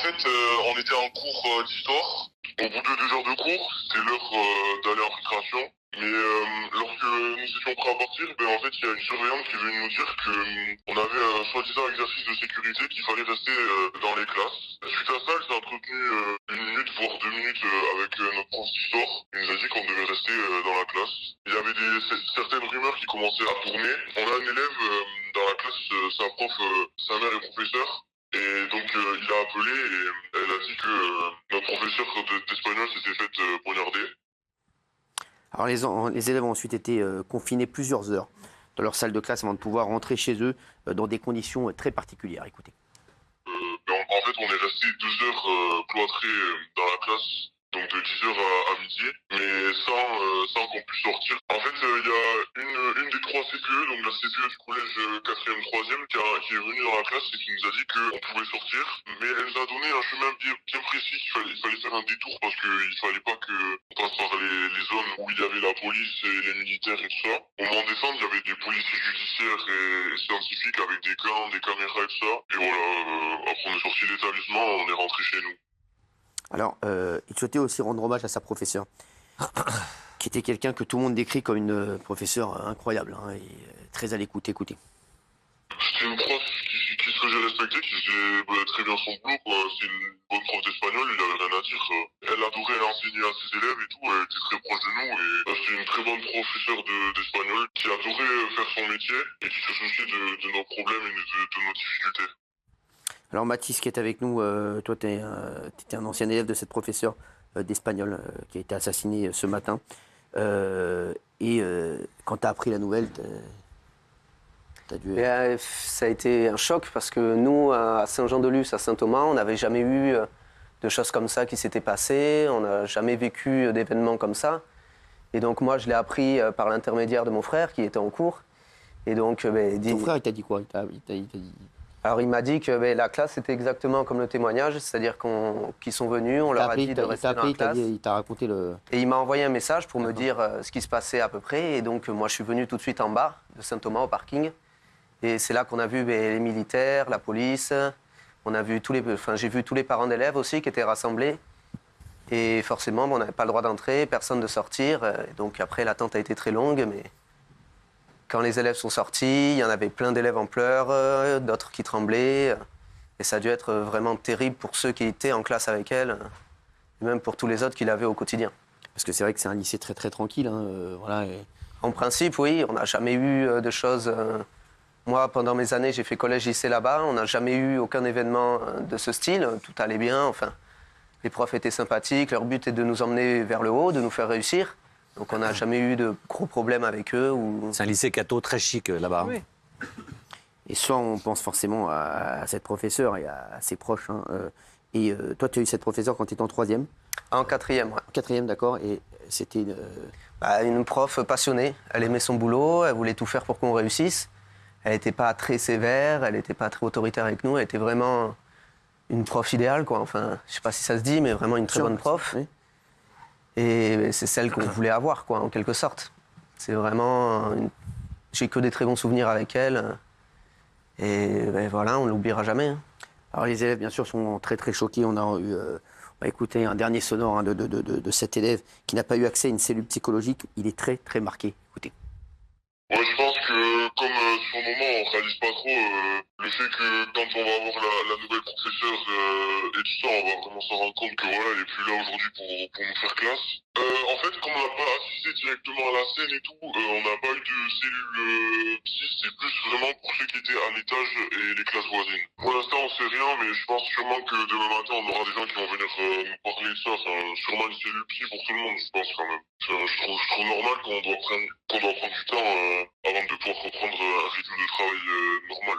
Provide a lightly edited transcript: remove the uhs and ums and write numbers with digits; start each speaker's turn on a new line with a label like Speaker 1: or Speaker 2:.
Speaker 1: fait, on était en cours d'histoire. Au bout de 2 heures de cours, c'était l'heure d'aller en récréation. Mais lorsque nous étions prêts à partir, en fait, il y a une surveillante qui est venue nous dire qu'on avait un soi-disant exercice de sécurité qu'il fallait rester dans les classes. Suite à ça, elle s'est entretenue 1 minute, voire 2 minutes avec notre prof d'histoire. Il nous a dit qu'on devait rester dans la classe. Il y avait certaines rumeurs qui commençaient à tourner. On a un élève dans la classe, sa prof, sa mère est professeure. Et donc il a appelé et elle a dit que notre professeur d'espagnol s'était fait poignarder.
Speaker 2: Alors les élèves ont ensuite été confinés plusieurs heures dans leur salle de classe avant de pouvoir rentrer chez eux dans des conditions très particulières. Écoutez.
Speaker 1: En fait, on est resté 2 heures cloîtrés dans la classe, donc de 10 heures à midi, mais sans qu'on puisse sortir. En fait, il y a une des 3 CPE, donc la CPE du collège 4e, 3e, qui est venue dans la classe et qui nous a dit qu'on pouvait sortir, mais elle nous a donné un chemin bien précis, il fallait faire un détour parce qu'il fallait pas qu'on passe par les zones où il y avait la police et les militaires et tout ça. Au moment de descendre, il y avait des policiers judiciaires et scientifiques avec des gants, des caméras et tout ça. Et voilà, après on est sorti de l'établissement, on est rentré chez nous.
Speaker 2: Alors, il souhaitait aussi rendre hommage à sa professeure, qui était quelqu'un que tout le monde décrit comme une professeure incroyable et très à l'écoute. Écoutez.
Speaker 1: C'était une prof qui se faisait respecter, qui faisait très bien son boulot, quoi. C'est une bonne prof d'espagnol, il avait rien à dire. Elle adorait enseigner à ses élèves et tout, elle était très proche de nous. Et c'est une très bonne professeure d'espagnol qui adorait faire son métier et qui se souciait de nos problèmes et de nos difficultés.
Speaker 2: Alors Mathis qui est avec nous, toi tu étais un ancien élève de cette professeure d'espagnol qui a été assassiné ce matin. Quand tu as appris la nouvelle, t'as dû...
Speaker 3: Ça a été un choc parce que nous, à Saint-Jean-de-Luz, à Saint-Thomas, on n'avait jamais eu de choses comme ça qui s'étaient passées, on n'a jamais vécu d'événements comme ça. Et donc moi, je l'ai appris par l'intermédiaire de mon frère qui était en cours. Et donc,
Speaker 2: Ton frère, il t'a dit quoi? Il t'a dit...
Speaker 3: Alors il m'a dit que la classe était exactement comme le témoignage, c'est-à-dire qu'ils sont venus, on leur a dit de rester dans la classe.
Speaker 2: Il t'a raconté le...
Speaker 3: Et il m'a envoyé un message pour me dire ce qui se passait à peu près. Et donc moi je suis venu tout de suite en bas de Saint-Thomas au parking. Et c'est là qu'on a vu les militaires, la police. On a vu j'ai vu tous les parents d'élèves aussi qui étaient rassemblés. Et forcément, on n'avait pas le droit d'entrer, personne de sortir. Et donc après, l'attente a été très longue. Mais quand les élèves sont sortis, il y en avait plein d'élèves en pleurs, d'autres qui tremblaient. Et ça a dû être vraiment terrible pour ceux qui étaient en classe avec elle, et même pour tous les autres qui l'avaient au quotidien.
Speaker 2: Parce que c'est vrai que c'est un lycée très très tranquille. Voilà,
Speaker 3: En principe, oui, on n'a jamais eu de choses... Moi, pendant mes années, j'ai fait collège-lycée là-bas. On n'a jamais eu aucun événement de ce style. Tout allait bien. Enfin, les profs étaient sympathiques. Leur but est de nous emmener vers le haut, de nous faire réussir. Donc, on n'a jamais eu de gros problèmes avec eux.
Speaker 4: C'est un lycée catho très chic là-bas.
Speaker 3: Oui.
Speaker 2: Et soit on pense forcément à cette professeure et à ses proches. Toi, tu as eu cette professeure quand tu étais en 3e?
Speaker 3: En 4e, oui.
Speaker 2: En 4e, d'accord. Et c'était
Speaker 3: une prof passionnée. Elle aimait son boulot. Elle voulait tout faire pour qu'on réussisse. Elle n'était pas très sévère, elle n'était pas très autoritaire avec nous, elle était vraiment une prof idéale, quoi. Enfin, je ne sais pas si ça se dit, mais vraiment une très bonne prof. Oui. Et c'est celle qu'on voulait avoir, quoi, en quelque sorte. C'est vraiment... J'ai que des très bons souvenirs avec elle. Et voilà, on ne l'oubliera jamais. Hein.
Speaker 2: Alors les élèves, bien sûr, sont très très choqués. On a écouté un dernier sonore de cet élève qui n'a pas eu accès à une cellule psychologique. Il est très très marqué. Écoutez.
Speaker 1: Ouais, je pense que comme sur le moment on réalise pas trop le fait que quand on va avoir la nouvelle professeure et tout ça, on va vraiment s'en rendre compte que voilà, elle est plus là aujourd'hui pour nous faire classe. En fait, comme on n'a pas assisté directement à la scène et tout, on n'a pas eu de cellule psy, c'est plus vraiment pour ceux qui étaient à l'étage et les classes voisines. Pour l'instant on sait rien, mais je pense sûrement que demain matin on aura des gens qui vont venir nous parler de ça, enfin, sûrement une cellule psy pour tout le monde, je pense quand même. Je trouve normal qu'on doit prendre du temps avant de pouvoir reprendre un rythme de travail normal.